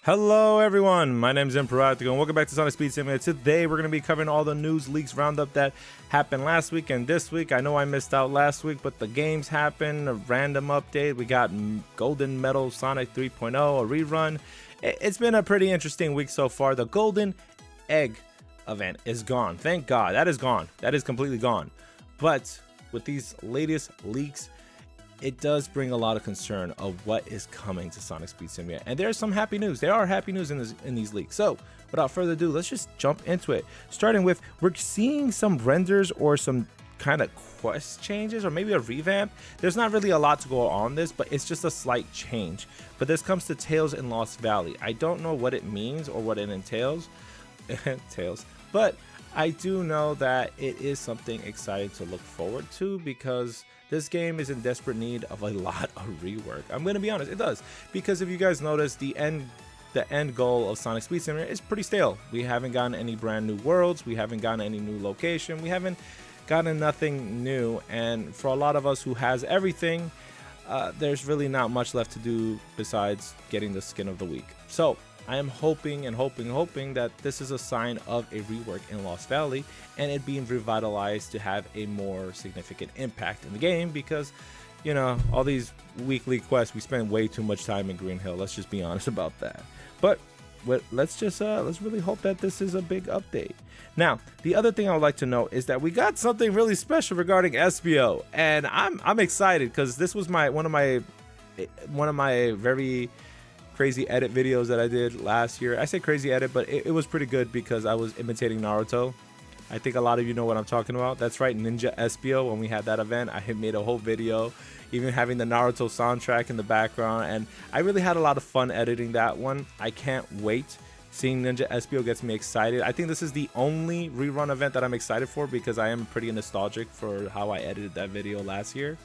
Hello everyone, my name is Imperatico and welcome back to Sonic Speed Simulator. Today we're going to be covering all the news leaks roundup that happened last week and this week. I know I missed out last week, but the games happened, a random update. We got Golden Medal Sonic 3.0, a rerun. It's been a pretty interesting week so far. The Golden Egg event is gone. Thank God, that is gone. That is completely gone. But with these latest leaks, it does bring a lot of concern of what is coming to Sonic Speed Simulator. And there's some happy news. There are happy news in these leaks. So without further ado, let's just jump into it. Starting with, we're seeing some renders or some kind of quest changes or maybe a revamp. There's not really a lot to go on this, but it's just a slight change. But this comes to Tails in Lost Valley. I don't know what it means or what it entails. But I do know that it is something exciting to look forward to because this game is in desperate need of a lot of rework. I'm going to be honest, it does. Because if you guys notice, the end goal of Sonic Speed Simulator is pretty stale. We haven't gotten any brand new worlds. We haven't gotten any new location. We haven't gotten nothing new. And for a lot of us who has everything, there's really not much left to do besides getting the skin of the week. So I am hoping that this is a sign of a rework in Lost Valley and it being revitalized to have a more significant impact in the game because, you know, all these weekly quests, we spend way too much time in Green Hill. Let's just be honest about that. But let's really hope that this is a big update. Now, the other thing I would like to note is that we got something really special regarding Espio, and I'm excited because this was one of my very crazy edit videos that I did last year. I say crazy edit, but it was pretty good because I was imitating Naruto. I think a lot of you know what I'm talking about. That's right, Ninja Espio. When we had that event, I had made a whole video, even having the Naruto soundtrack in the background, and I really had a lot of fun editing that one. I can't wait. Seeing Ninja Espio gets me excited. I think this is the only rerun event that I'm excited for because I am pretty nostalgic for how I edited that video last year.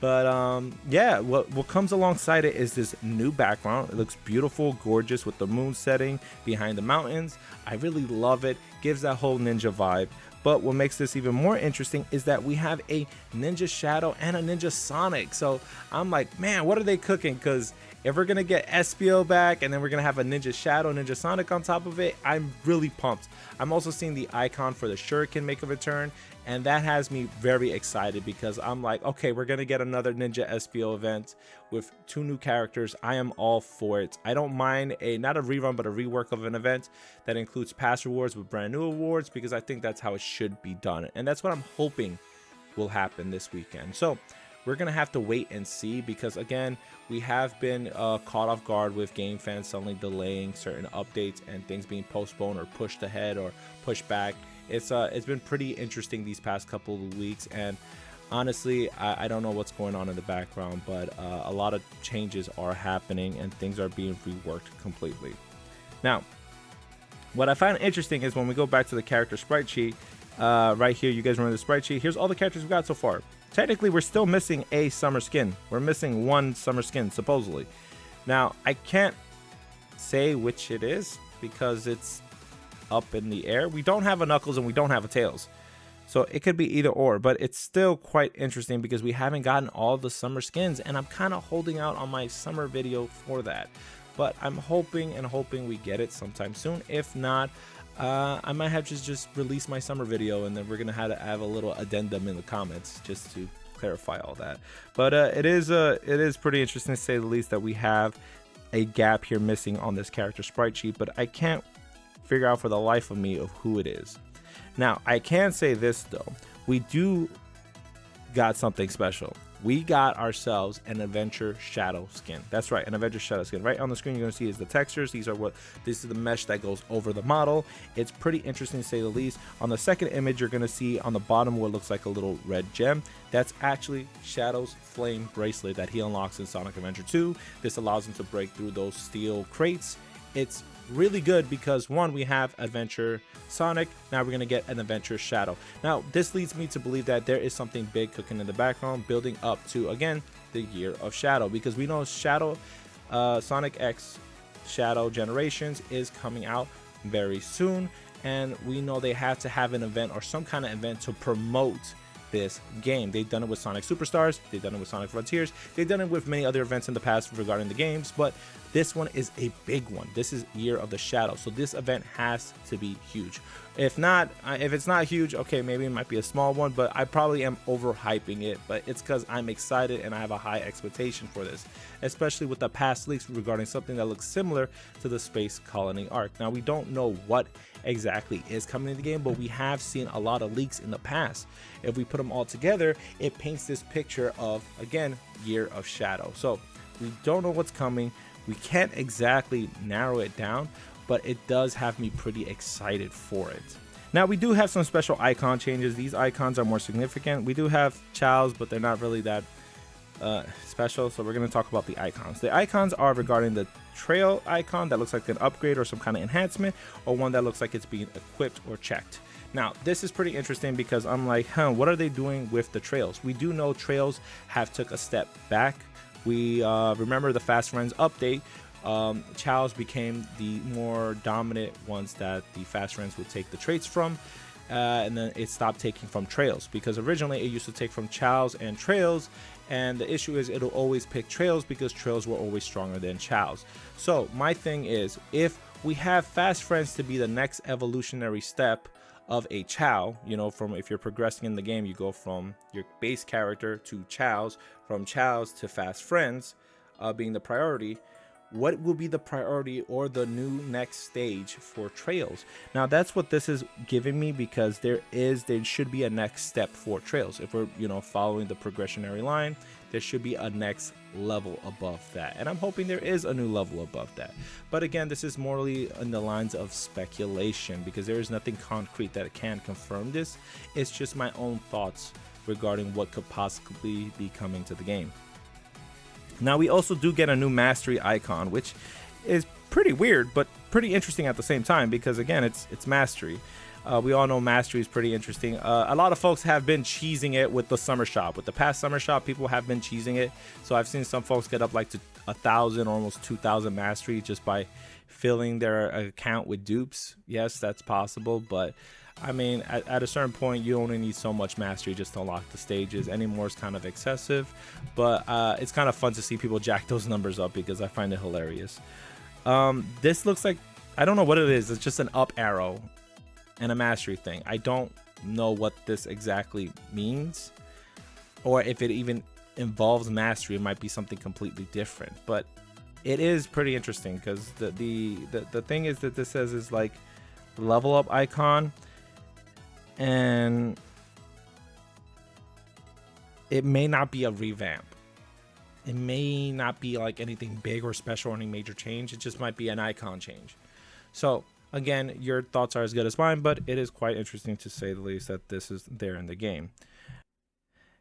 But yeah, what comes alongside it is this new background. It looks beautiful, gorgeous with the moon setting behind the mountains. I really love it. Gives that whole ninja vibe. But what makes this even more interesting is that we have a Ninja Shadow and a Ninja Sonic. So I'm like, man, what are they cooking? Because if we're going to get Espio back and then we're going to have a Ninja Shadow, Ninja Sonic on top of it, I'm really pumped. I'm also seeing the icon for the Shuriken make a return. And that has me very excited because I'm like, okay, we're going to get another Ninja Espio event with 2 new characters. I am all for it. I don't mind not a rerun, but a rework of an event that includes past rewards with brand new awards because I think that's how it should be done. And that's what I'm hoping will happen this weekend. So we're going to have to wait and see because, again, we have been caught off guard with game fans suddenly delaying certain updates and things being postponed or pushed ahead or pushed back. It's been pretty interesting these past couple of weeks, and honestly, I don't know what's going on in the background, but a lot of changes are happening and things are being reworked completely. Now, what I find interesting is when we go back to the character sprite sheet, right here, you guys remember the sprite sheet? Here's all the characters we've got so far. Technically, we're still missing a summer skin. We're missing 1 summer skin, supposedly. Now, I can't say which it is because it's up in the air. We don't have a Knuckles and we don't have a Tails, so it could be either or, but it's still quite interesting because we haven't gotten all the summer skins and I'm kind of holding out on my summer video for that, but I'm hoping we get it sometime soon. If not, I might have to just release my summer video and then we're gonna have a little addendum in the comments just to clarify all that. But it is pretty interesting to say the least that we have a gap here missing on this character sprite sheet, but I can't figure out for the life of me of who it is. Now, I can say this though, we do got something special. We got ourselves an Adventure Shadow skin. That's right, an Adventure Shadow skin. Right on the screen, you're gonna see is the textures. This is the mesh that goes over the model. It's pretty interesting to say the least. On the second image, you're gonna see on the bottom what looks like a little red gem. That's actually Shadow's flame bracelet that he unlocks in Sonic Adventure 2. This allows him to break through those steel crates. It's really good because, one, we have Adventure Sonic, now we're going to get an Adventure Shadow. Now, this leads me to believe that there is something big cooking in the background, building up to, again, the Year of Shadow, because we know Sonic X Shadow Generations is coming out very soon, and we know they have to have an event or some kind of event to promote this game. They've done it with Sonic Superstars, they've done it with Sonic Frontiers, they've done it with many other events in the past regarding the games, but This one is a big one. This is Year of the Shadow, so this event has to be huge. If not, if it's not huge, okay, maybe it might be a small one, but I probably am overhyping it. But it's because I'm excited and I have a high expectation for this, especially with the past leaks regarding something that looks similar to the Space Colony arc. Now, we don't know what exactly is coming in the game, but we have seen a lot of leaks in the past. If we put them all together, it paints this picture of, again, Year of Shadow. So we don't know what's coming. We can't exactly narrow it down, but it does have me pretty excited for it. Now, we do have some special icon changes. These icons are more significant. We do have chows, but they're not really that special, so we're going to talk about the icons. The icons are regarding the trail icon that looks like an upgrade or some kind of enhancement, or one that looks like it's being equipped or checked. Now, this is pretty interesting because I'm like, what are they doing with the trails? We do know trails have took a step back. We remember the Fast Friends update. Chows became the more dominant ones that the Fast Friends would take the traits from, and then it stopped taking from trails, because originally it used to take from chows and trails, and the issue is it'll always pick trails because trails were always stronger than chows. So my thing is, if we have Fast Friends to be the next evolutionary step of a chow, you know, from if you're progressing in the game, you go from your base character to chows, from chows to Fast Friends being the priority. What will be the priority or the new next stage for trails? Now, that's what this is giving me, because there should be a next step for trails. If we're, you know, following the progressionary line, there should be a next level above that, and I'm hoping there is a new level above that. But again, this is morely in the lines of speculation, because there is nothing concrete that can confirm this. It's just my own thoughts regarding what could possibly be coming to the game. Now, we also do get a new mastery icon, which is pretty weird, but pretty interesting at the same time, because again, it's mastery. We all know mastery is pretty interesting. A lot of folks have been cheesing it with the summer shop. With the past summer shop, people have been cheesing it. So I've seen some folks get up like to 1,000 or almost 2,000 mastery just by filling their account with dupes. Yes, that's possible, but I mean, at a certain point, you only need so much mastery just to unlock the stages. Any more is kind of excessive, but it's kind of fun to see people jack those numbers up, because I find it hilarious. This looks like, I don't know what it is. It's just an up arrow and a mastery thing. I don't know what this exactly means, or if it even involves mastery. It might be something completely different, but it is pretty interesting, because the thing is that this says is like level up icon, and it may not be a revamp. It may not be like anything big or special or any major change. It just might be an icon change. So again, your thoughts are as good as mine, but it is quite interesting, to say the least, that this is there in the game.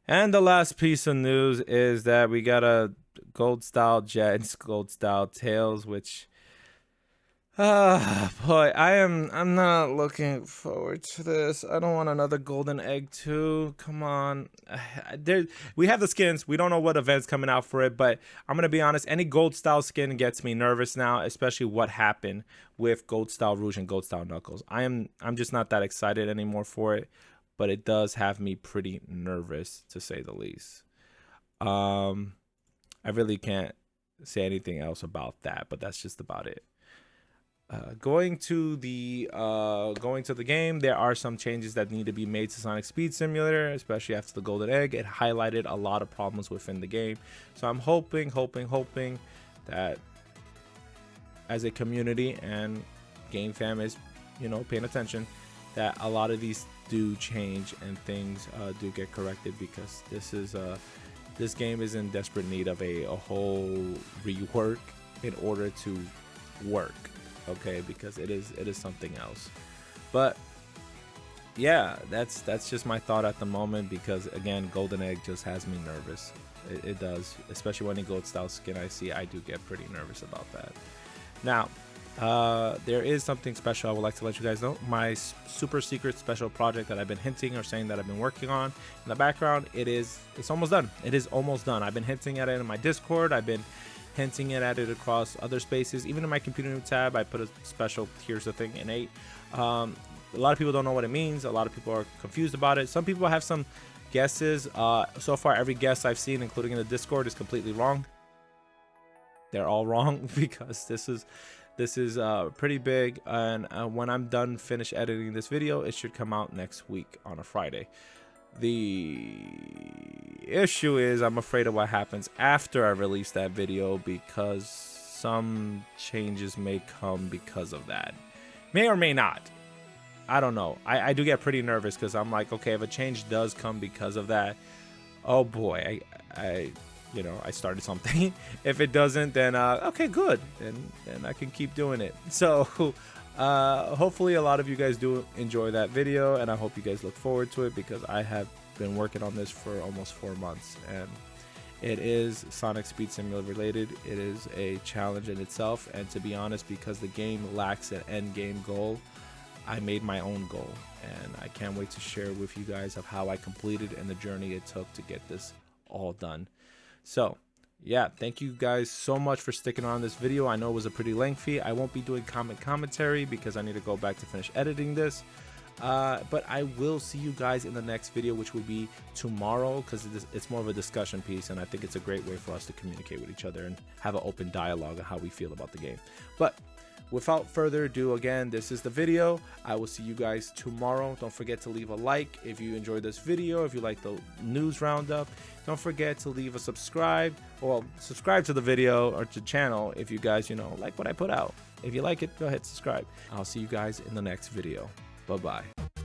And the last piece of news is that we got a gold style Jets, gold style Tails, which boy, I'm not looking forward to this. I don't want another golden egg too. Come on. We have the skins. We don't know what event's coming out for it, but I'm gonna be honest, any gold style skin gets me nervous now, especially what happened with gold style Rouge and gold style Knuckles. I'm just not that excited anymore for it, but it does have me pretty nervous, to say the least. I really can't say anything else about that, but that's just about it. Going to the game, there are some changes that need to be made to Sonic Speed Simulator, especially after the golden egg. It highlighted a lot of problems within the game, so I'm hoping that as a community and game fam is, you know, paying attention, that a lot of these do change and things do get corrected, because this game is in desperate need of a whole rework in order to work. Okay, because it is something else. But yeah, that's just my thought at the moment, because again, golden egg just has me nervous. It does, especially when any gold style skin I see, I do get pretty nervous about that. Now, there is something special I would like to let you guys know. My super secret special project that I've been hinting or saying that I've been working on in the background, it's almost done. It is almost done. I've been hinting at it in my Discord. I've been hinting at it across other spaces. Even in my computer tab, I put a special here's the thing innate. A lot of people don't know what it means. A lot of people are confused about it. Some people have some guesses. So far, every guess I've seen, including in the Discord, is completely wrong. they're all wrong because this is pretty big, and when I'm done finish editing this video, it should come out next week on a Friday. The issue is I'm afraid of what happens after I release that video, because some changes may come because of that. May or may not. I don't know. I do get pretty nervous because I'm like, okay, if a change does come because of that, oh boy, I started something. If it doesn't, then okay, good, and I can keep doing it. So hopefully a lot of you guys do enjoy that video, and I hope you guys look forward to it, because I have been working on this for almost 4 months, and it is Sonic Speed Simulator related. It is a challenge in itself, and to be honest, because the game lacks an end game goal, I made my own goal, and I can't wait to share with you guys of how I completed and the journey it took to get this all done. So yeah, thank you guys so much for sticking on this video. I know it was a pretty lengthy. I won't be doing commentary because I need to go back to finish editing this, but I will see you guys in the next video, which will be tomorrow, because it's more of a discussion piece, and I think it's a great way for us to communicate with each other and have an open dialogue on how we feel about the game. But without further ado, again, this is the video. I will see you guys tomorrow. Don't forget to leave a like if you enjoyed this video, if you like the news roundup. Don't forget to leave a subscribe, or subscribe to the video or to the channel if you guys, like what I put out. If you like it, go ahead, subscribe. I'll see you guys in the next video. Bye-bye.